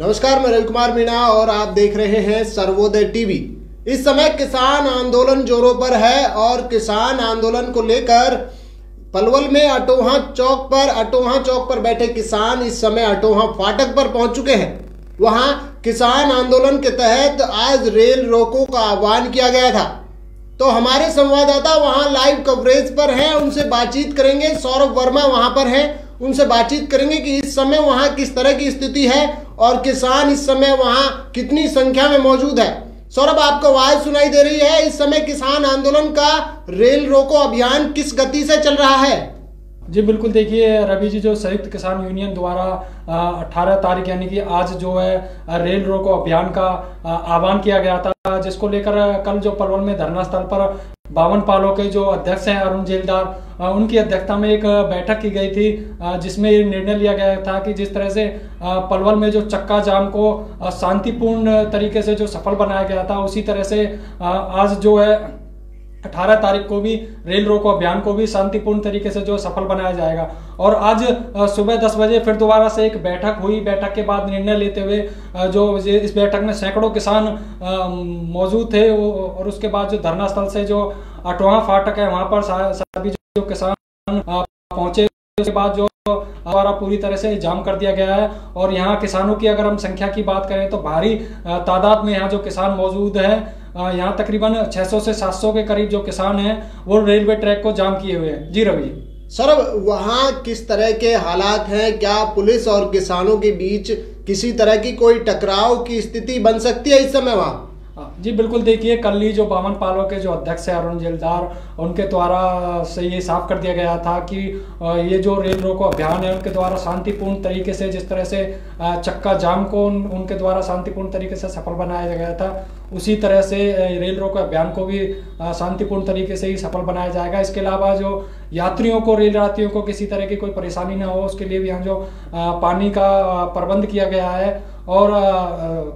नमस्कार, मैं रवि कुमार मीणा और आप देख रहे हैं सर्वोदय टीवी। इस समय किसान आंदोलन जोरों पर है और किसान आंदोलन को लेकर पलवल में अटोहा चौक पर बैठे किसान इस समय अटोहा फाटक पर पहुंच चुके हैं। वहां किसान आंदोलन के तहत आज रेल रोको का आह्वान किया गया था। तो हमारे संवाददाता वहां लाइव कवरेज पर हैं, उनसे बातचीत करेंगे। सौरभ वर्मा वहां पर हैं, उनसे बातचीत करेंगे कि इस समय वहां किस तरह की स्थिति है और किसान इस समय वहां कितनी संख्या में मौजूद है। सौरभ, आपको आवाज सुनाई दे रही है? इस समय किसान आंदोलन का रेल रोको अभियान किस गति से चल रहा है? जी बिल्कुल, देखिए रवि जी, जो संयुक्त किसान यूनियन द्वारा 18 तारीख यानी कि आज जो है रेल रोको अभियान का आह्वान किया गया था, जिसको लेकर कल जो पलवल में धरना स्थल पर 52 पालों के जो अध्यक्ष हैं अरुण जेलदार, उनकी अध्यक्षता में एक बैठक की गई थी, जिसमें ये निर्णय लिया गया था कि जिस तरह से पलवल में जो चक्का जाम को शांतिपूर्ण तरीके से जो सफल बनाया गया था, उसी तरह से आज जो है 18 तारीख को भी रेल रोको अभियान को भी शांतिपूर्ण तरीके से जो सफल बनाया जाएगा। और आज सुबह 10 बजे फिर दोबारा से एक बैठक हुई। बैठक के बाद निर्णय लेते हुए जो इस बैठक में सैकड़ों किसान मौजूद थे, और उसके बाद जो धरना स्थल से जो अटोहा फाटक है वहां पर सभी जो किसान पहुंचे। उसके बाद जो द्वारा पूरी तरह से जाम कर दिया गया है। और यहाँ किसानों की अगर हम संख्या की बात करें तो भारी तादाद में यहाँ जो किसान मौजूद है, यहाँ तकरीबन 600 से 700 के करीब जो किसान हैं वो रेलवे ट्रैक को जाम किए हुए हैं। जी रवि। सौरभ, वहाँ किस तरह के हालात हैं? क्या पुलिस और किसानों के बीच किसी तरह की कोई टकराव की स्थिति बन सकती है इस समय वहाँ? जी बिल्कुल, देखिए कल ही जो 52 पालों के जो अध्यक्ष है अरुण जेलदार, उनके द्वारा से ये साफ कर दिया गया था कि ये जो रेल रोको अभियान है उनके द्वारा शांतिपूर्ण तरीके से, जिस तरह से चक्का जाम को उनके द्वारा शांतिपूर्ण तरीके से सफल बनाया गया था, उसी तरह से रेल रोको अभियान को भी शांतिपूर्ण तरीके से ही सफल बनाया जाएगा। इसके अलावा जो यात्रियों को, रेल यात्रियों को किसी तरह की कोई परेशानी ना हो, उसके लिए भी यहाँ जो पानी का प्रबंध किया गया है। और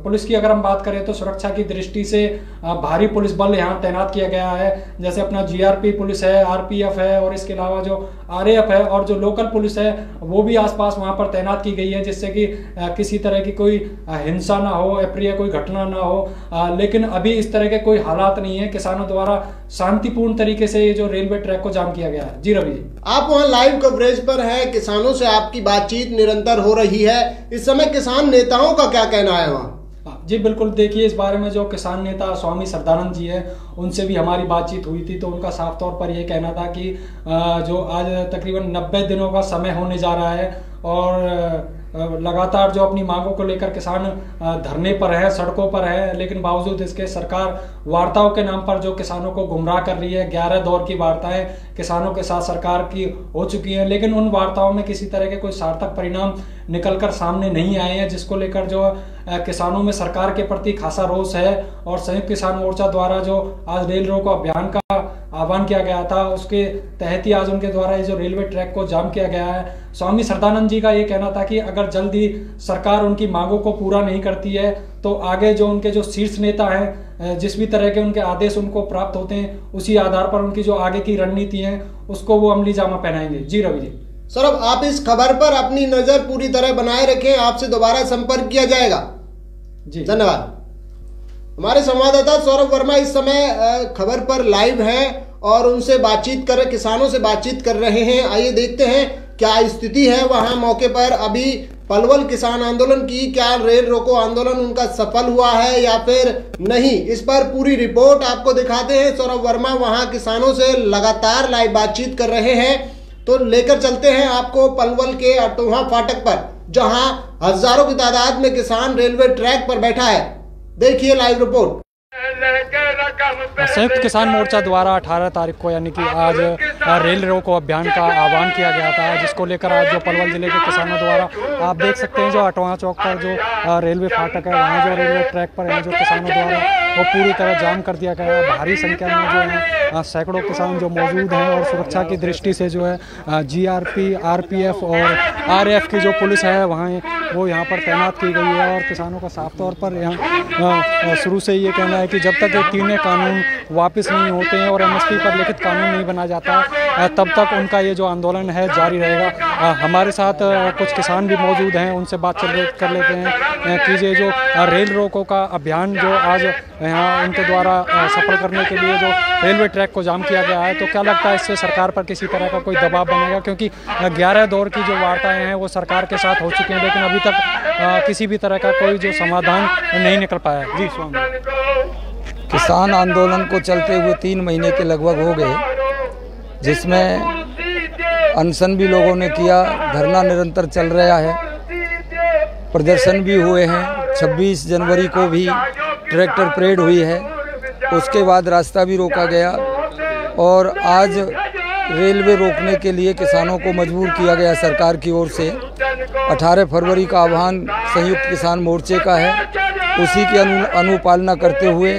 पुलिस की अगर हम बात करें तो सुरक्षा की दृष्टि से भारी पुलिस बल यहाँ तैनात किया गया है, जैसे अपना जीआरपी पुलिस है, आरपीएफ है, और इसके अलावा जो आरएएफ है और जो लोकल पुलिस है वो भी आसपास वहाँ पर तैनात की गई है, जिससे कि किसी तरह की कोई हिंसा ना हो, अप्रिय कोई घटना ना हो। लेकिन अभी इस तरह के कोई हालात नहीं है। किसानों द्वारा शांतिपूर्ण तरीके से ये जो रेलवे ट्रैक को जाम किया गया है। जी रवि, आप वहाँ लाइव कवरेज पर हैं, किसानों से आपकी बातचीत निरंतर हो रही है। इस समय किसान नेताओं का क्या कहना है वहाँ? जी बिल्कुल, देखिए इस बारे में जो किसान नेता स्वामी श्रद्धानंद जी है, उनसे भी हमारी बातचीत हुई थी, तो उनका साफ तौर पर यह कहना था कि जो आज तकरीबन 90 दिनों का समय होने जा रहा है और लगातार जो अपनी मांगों को लेकर किसान धरने पर है, सड़कों पर है, लेकिन बावजूद इसके सरकार वार्ताओं के नाम पर जो किसानों को गुमराह कर रही है। 11 दौर की वार्ताएं किसानों के साथ सरकार की हो चुकी हैं, लेकिन उन वार्ताओं में किसी तरह के कोई सार्थक परिणाम निकलकर सामने नहीं आए हैं, जिसको लेकर जो किसानों में सरकार के प्रति खासा रोष है। और संयुक्त किसान मोर्चा द्वारा जो आज रेल रोको अभियान का आह्वान किया गया था, उसके तहत ही आज उनके द्वारा ये जो रेलवे ट्रैक को जाम किया गया है। स्वामी श्रद्धानंद जी का ये कहना था कि अगर जल्दी सरकार उनकी मांगों को पूरा नहीं करती है तो आगे जो उनके जो शीर्ष नेता हैं, जिस भी तरह के उनके आदेश उनको प्राप्त होते हैं, उसी आधार पर उनकी जो आगे की रणनीति है उसको वो अमली जामा पहनाएंगे। जी रवि जी। सौरभ, आप इस खबर पर अपनी नजर पूरी तरह बनाए रखें, आपसे दोबारा संपर्क किया जाएगा। जी धन्यवाद। हमारे संवाददाता सौरभ वर्मा इस समय खबर पर लाइव हैं और उनसे बातचीत कर, किसानों से बातचीत कर रहे हैं। आइए देखते हैं क्या स्थिति है वहां मौके पर। अभी पलवल किसान आंदोलन की, क्या रेल रोको आंदोलन उनका सफल हुआ है या फिर नहीं, इस पर पूरी रिपोर्ट आपको दिखाते हैं। सौरभ वर्मा वहां किसानों से लगातार लाइव बातचीत कर रहे हैं, तो लेकर चलते हैं आपको पलवल के अटोहा फाटक पर, जहां हजारों की तादाद में किसान रेलवे ट्रैक पर बैठा है। देखिए लाइव रिपोर्ट। संयुक्त किसान मोर्चा द्वारा 18 तारीख को यानी कि आज रेल रोको अभियान का आह्वान किया गया था, जिसको लेकर आज जो पलवल जिले के किसानों द्वारा आप देख सकते हैं जो अटोहा चौक पर जो रेलवे फाटक है, वहाँ जो रेलवे ट्रैक पर है, जो किसानों द्वारा वो पूरी तरह जाम कर दिया गया है। भारी संख्या में जो है सैकड़ों किसान जो मौजूद हैं और सुरक्षा की दृष्टि से जो है जीआरपी, आरपीएफ और आरएएफ की जो पुलिस है वहाँ वो यहाँ पर तैनात की गई है। और किसानों का साफ तौर पर यहाँ शुरू से ये कहना है कि जब तक ये तीनों कानून वापस नहीं होते हैं और एमएसपी पर लिखित कानून नहीं बना जाता, तब तक उनका ये जो आंदोलन है जारी रहेगा। हमारे साथ कुछ किसान भी मौजूद हैं, उनसे बात कर लेते हैं कि ये जो रेल रोको का अभियान जो आज यहाँ उनके द्वारा सफल करने के लिए जो रेलवे ट्रैक को जाम किया गया है, तो क्या लगता है इससे सरकार पर किसी तरह का कोई दबाव बनेगा? क्योंकि 11 दौर की जो वार्ताएं हैं वो सरकार के साथ हो चुकी हैं, लेकिन अभी तक किसी भी तरह का कोई जो समाधान नहीं निकल पाया। जी स्वामी, किसान आंदोलन को चलते हुए 3 महीने के लगभग हो गए, जिसमें अनशन भी लोगों ने किया, धरना निरंतर चल रहा है, प्रदर्शन भी हुए हैं। 26 जनवरी को भी ट्रैक्टर परेड हुई है, उसके बाद रास्ता भी रोका गया और आज रेलवे रोकने के लिए किसानों को मजबूर किया गया सरकार की ओर से। 18 फरवरी का आह्वान संयुक्त किसान मोर्चे का है, उसी की अनुपालना करते हुए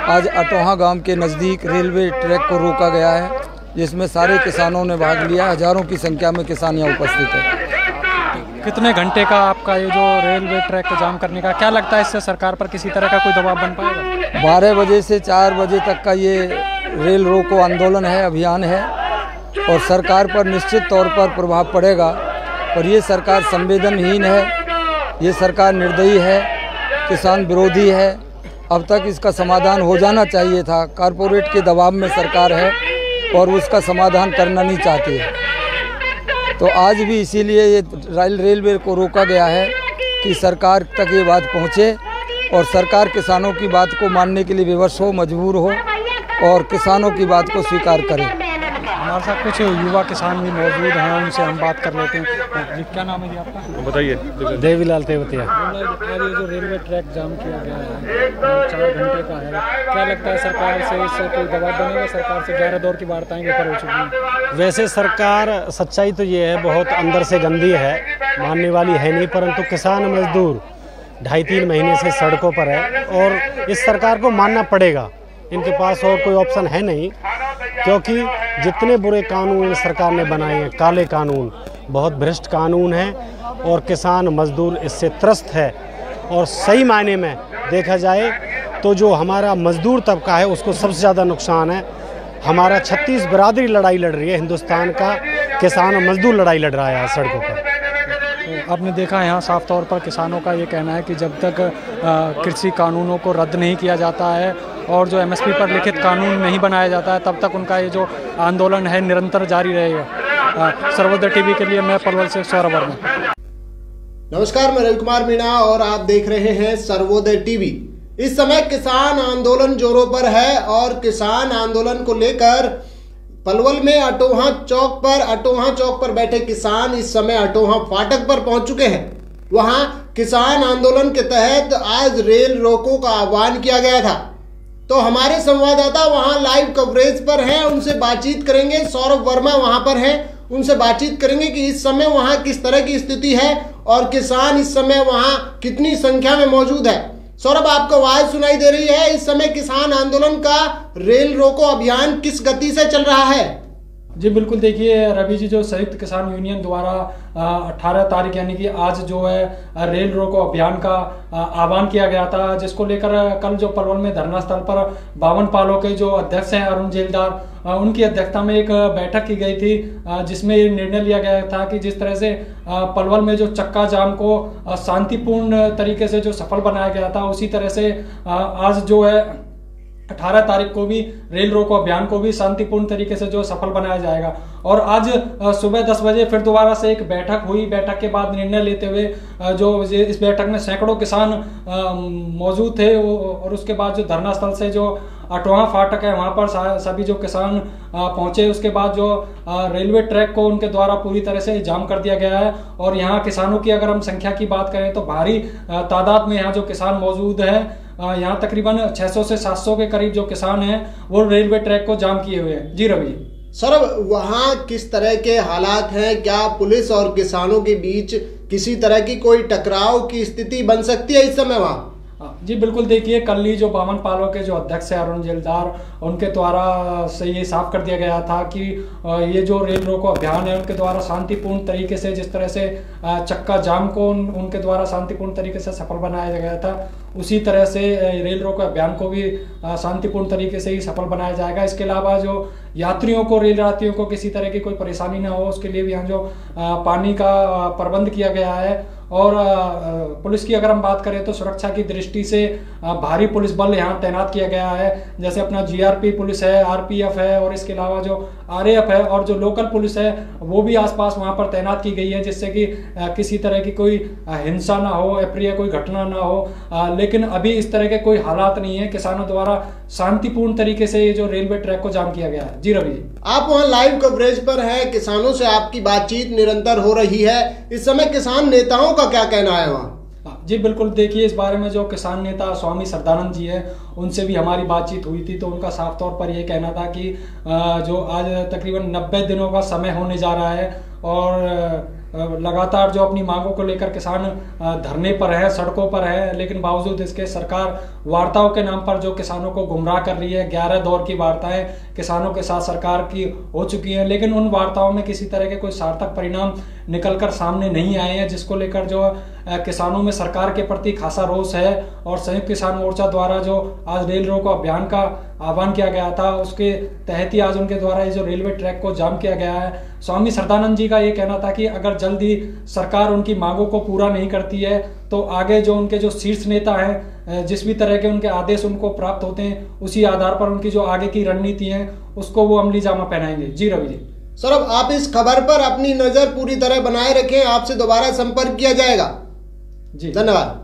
आज अटोहा गांव के नज़दीक रेलवे ट्रैक को रोका गया है, जिसमें सारे किसानों ने भाग लिया। हजारों की संख्या में किसान यहाँ उपस्थित है। कितने घंटे का आपका ये जो रेलवे ट्रैक को जाम करने का, क्या लगता है इससे सरकार पर किसी तरह का कोई दबाव बन पाएगा? 12 बजे से 4 बजे तक का ये रेल रोको आंदोलन है, अभियान है और सरकार पर निश्चित तौर पर प्रभाव पड़ेगा। पर ये सरकार संवेदनहीन है, ये सरकार निर्दयी है, किसान विरोधी है। अब तक इसका समाधान हो जाना चाहिए था। कारपोरेट के दबाव में सरकार है और उसका समाधान करना नहीं चाहती है, तो आज भी इसीलिए ये रेलवे को रोका गया है कि सरकार तक ये बात पहुँचे और सरकार किसानों की बात को मानने के लिए विवश हो, मजबूर हो और किसानों की बात को स्वीकार करे। हमारे साथ कुछ युवा किसान भी मौजूद हैं, उनसे हम बात कर लेते हैं। क्या नाम है जी आपका? बताइए। देवीलाल तेवतिया। आज ये जो रेलवे ट्रैक जाम किया गया है 4 घंटे का है, क्या लगता है सरकार से इससे कोई दबाव बनेगा? सरकार से 11 दौर की वार्ताएं विफल हो चुकी हैं। वैसे सरकार, सच्चाई तो ये है, बहुत अंदर से गंदी है, मानने वाली है नहीं, परंतु किसान मजदूर 2.5-3 महीने से सड़कों पर है और इस सरकार को मानना पड़ेगा। इनके पास और कोई ऑप्शन है नहीं, क्योंकि जितने बुरे कानून सरकार ने बनाए हैं, काले कानून, बहुत भ्रष्ट कानून हैं और किसान मजदूर इससे त्रस्त है। और सही मायने में देखा जाए तो जो हमारा मजदूर तबका है उसको सबसे ज़्यादा नुकसान है। हमारा 36 बिरादरी लड़ाई लड़ रही है, हिंदुस्तान का किसान और मजदूर लड़ाई लड़ रहा है सड़कों पर। तो आपने देखा यहाँ साफ तौर पर किसानों का ये कहना है कि जब तक कृषि कानूनों को रद्द नहीं किया जाता है और जो MSP पर लिखित कानून नहीं बनाया जाता है, तब तक उनका ये जो आंदोलन है निरंतर जारी रहेगा। सर्वोदय टीवी के लिए मैं पलवल से सौरभ वर्मा। नमस्कार, मैं रवि कुमार मीणा और आप देख रहे हैं सर्वोदय टीवी। इस समय किसान आंदोलन जोरों पर है और किसान आंदोलन को लेकर पलवल में अटोहा चौक पर बैठे किसान इस समय अटोहा फाटक पर पहुंच चुके हैं। वहां किसान आंदोलन के तहत आज रेल रोको का आह्वान किया गया था, तो हमारे संवाददाता वहां लाइव कवरेज पर हैं, उनसे बातचीत करेंगे। सौरभ वर्मा वहां पर हैं, उनसे बातचीत करेंगे कि इस समय वहां किस तरह की स्थिति है और किसान इस समय वहां कितनी संख्या में मौजूद है। सौरभ, आपको आवाज सुनाई दे रही है? इस समय किसान आंदोलन का रेल रोको अभियान किस गति से चल रहा है? जी बिल्कुल, देखिए रवि जी, जो संयुक्त किसान यूनियन द्वारा 18 तारीख यानी कि आज जो है रेल रोको अभियान का आह्वान किया गया था, जिसको लेकर कल जो पलवल में धरना स्थल पर 52 पालों के जो अध्यक्ष हैं अरुण जेलदार, उनकी अध्यक्षता में एक बैठक की गई थी, जिसमें ये निर्णय लिया गया था कि जिस तरह से पलवल में जो चक्का जाम को शांतिपूर्ण तरीके से जो सफल बनाया गया था, उसी तरह से आज जो है 18 तारीख को भी रेल रोको अभियान को भी शांतिपूर्ण तरीके से जो सफल बनाया जाएगा। और आज सुबह 10 बजे फिर दोबारा से एक बैठक हुई। बैठक के बाद निर्णय लेते हुए जो इस बैठक में सैकड़ों किसान मौजूद थे और उसके बाद जो धरना स्थल से जो अटोहा फाटक है वहां पर सभी जो किसान पहुंचे। उसके बाद जो रेलवे ट्रैक को उनके द्वारा पूरी तरह से जाम कर दिया गया है और यहाँ किसानों की अगर हम संख्या की बात करें तो भारी तादाद में यहाँ जो किसान मौजूद है, यहाँ तकरीबन 600 से 700 के करीब जो किसान हैं वो रेलवे ट्रैक को जाम किए हुए हैं। जी रवि। सौरभ, वहाँ किस तरह के हालात हैं? क्या पुलिस और किसानों के बीच किसी तरह की कोई टकराव की स्थिति बन सकती है इस समय वहाँ? जी बिल्कुल, देखिए कल ही जो बामन पालो के जो अध्यक्ष है अरुण जेलदार, उनके द्वारा से ये साफ कर दिया गया था कि ये जो रेल रोको अभियान है उनके द्वारा शांतिपूर्ण तरीके से, जिस तरह से चक्का जाम को उनके द्वारा शांतिपूर्ण तरीके से सफल बनाया गया था, उसी तरह से रेल रोको अभियान को भी शांतिपूर्ण तरीके से ही सफल बनाया जाएगा। इसके अलावा जो यात्रियों को, रेल यात्रियों को किसी तरह की कोई परेशानी ना हो, उसके लिए भी यहाँ जो पानी का प्रबंध किया गया है। और पुलिस की अगर हम बात करें तो सुरक्षा की दृष्टि से भारी पुलिस बल यहाँ तैनात किया गया है, जैसे अपना जीआरपी पुलिस है, आरपीएफ है, और इसके अलावा जो आरएएफ है और जो लोकल पुलिस है वो भी आसपास वहाँ पर तैनात की गई है, जिससे कि किसी तरह की कोई हिंसा ना हो, अप्रिय कोई घटना ना हो। लेकिन अभी इस तरह के कोई हालात नहीं है। किसानों द्वारा शांतिपूर्ण तरीके से ये जो रेलवे ट्रैक को जाम किया गया है। जी रवि जी, आप वहाँ लाइव कवरेज पर हैं, किसानों से आपकी बातचीत निरंतर हो रही है। इस समय किसान नेताओं का क्या कहना है वहाँ? जी बिल्कुल, देखिए इस बारे में जो किसान नेता स्वामी श्रद्धानंद जी है उनसे भी हमारी बातचीत हुई थी, तो उनका साफ तौर पर ये कहना था कि जो आज तकरीबन 90 दिनों का समय होने जा रहा है और लगातार जो अपनी मांगों को लेकर किसान धरने पर है, सड़कों पर है, लेकिन बावजूद इसके सरकार वार्ताओं के नाम पर जो किसानों को गुमराह कर रही है। 11 दौर की वार्ताएं किसानों के साथ सरकार की हो चुकी हैं, लेकिन उन वार्ताओं में किसी तरह के कोई सार्थक परिणाम निकलकर सामने नहीं आए हैं, जिसको लेकर जो किसानों में सरकार के प्रति खासा रोष है। और संयुक्त किसान मोर्चा द्वारा जो आज रेल रोको अभियान का आह्वान किया गया था, उसके तहत ही आज उनके द्वारा ये जो रेलवे ट्रैक को जाम किया गया है। स्वामी श्रद्धानंद जी का ये कहना था कि अगर जल्दी सरकार उनकी मांगों को पूरा नहीं करती है तो आगे जो उनके जो शीर्ष नेता हैं, जिस भी तरह के उनके आदेश उनको प्राप्त होते हैं, उसी आधार पर उनकी जो आगे की रणनीति है उसको वो अमली जामा पहनाएंगे। जी रवि जी। सौरभ, आप इस खबर पर अपनी नजर पूरी तरह बनाए रखें, आपसे दोबारा संपर्क किया जाएगा। जी धन्यवाद।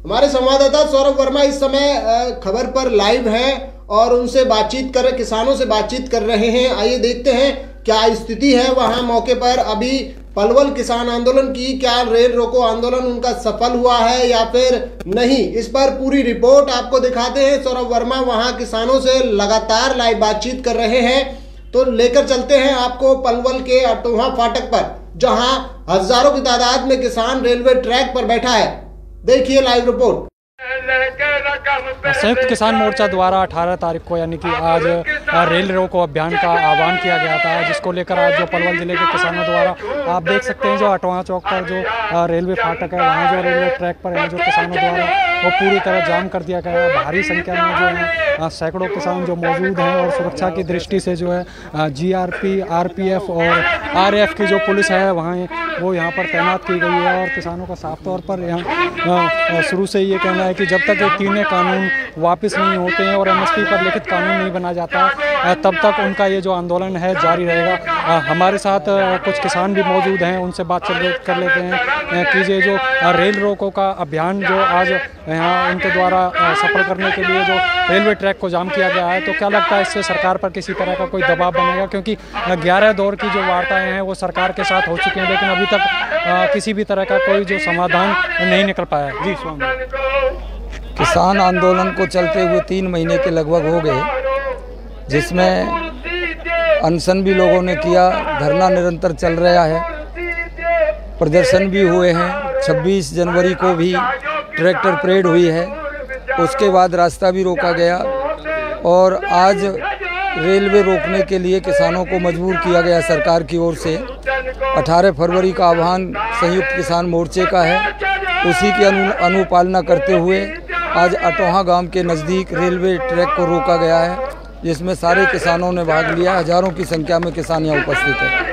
हमारे संवाददाता सौरभ वर्मा इस समय खबर पर लाइव हैं और उनसे बातचीत कर, किसानों से बातचीत कर रहे हैं। आइए देखते हैं क्या स्थिति है वहां मौके पर। अभी पलवल किसान आंदोलन की, क्या रेल रोको आंदोलन उनका सफल हुआ है या फिर नहीं, इस पर पूरी रिपोर्ट आपको दिखाते हैं। सौरभ वर्मा वहां किसानों से लगातार लाइव बातचीत कर रहे हैं, तो लेकर चलते हैं आपको पलवल के अटोहा फाटक पर, जहां हजारों की तादाद में किसान रेलवे ट्रैक पर बैठा है। देखिए लाइव रिपोर्ट। संयुक्त किसान मोर्चा द्वारा 18 तारीख को यानी कि आज रेल रोको अभियान का आह्वान किया गया था, जिसको लेकर आज जो पलवल जिले के किसानों द्वारा आप देख सकते हैं जो अटोहा चौक पर जो रेलवे फाटक है, वहाँ जो रेलवे ट्रैक पर है, जो किसानों द्वारा वो पूरी तरह जाम कर दिया गया है। भारी संख्या में जो है सैकड़ों किसान जो मौजूद हैं और सुरक्षा की दृष्टि से जो है जीआरपी, आरपीएफ और आरएएफ की जो पुलिस है वहाँ वो यहाँ पर तैनात की गई है। और किसानों का साफ तौर पर यहाँ शुरू से ये कहना है कि जब तक ये तीनों कानून वापस नहीं होते हैं और एमएसपी पर लिखित कानून नहीं बना जाता तब तक उनका ये जो आंदोलन है जारी रहेगा। हमारे साथ कुछ किसान भी मौजूद हैं, उनसे बात कर लेते हैं कि ये जो रेल रोको का अभियान जो आज यहाँ उनके द्वारा सफल करने के लिए जो रेलवे ट्रैक को जाम किया गया है, तो क्या लगता है इससे सरकार पर किसी तरह का कोई दबाव बनेगा? क्योंकि 11 दौर की जो वार्ताएं हैं वो सरकार के साथ हो चुकी हैं, लेकिन अभी तक किसी भी तरह का कोई जो समाधान नहीं निकल पाया। जी स्वामी, किसान आंदोलन को चलते हुए 3 महीने के लगभग हो गए, जिसमें अनशन भी लोगों ने किया, धरना निरंतर चल रहा है, प्रदर्शन भी हुए हैं। 26 जनवरी को भी ट्रैक्टर परेड हुई है, उसके बाद रास्ता भी रोका गया और आज रेलवे रोकने के लिए किसानों को मजबूर किया गया सरकार की ओर से। 18 फरवरी का आह्वान संयुक्त किसान मोर्चे का है, उसी की अनुपालना करते हुए आज अटोहा गांव के नज़दीक रेलवे ट्रैक को रोका गया है, जिसमें सारे किसानों ने भाग लिया। हजारों की संख्या में किसान यहाँ उपस्थित है।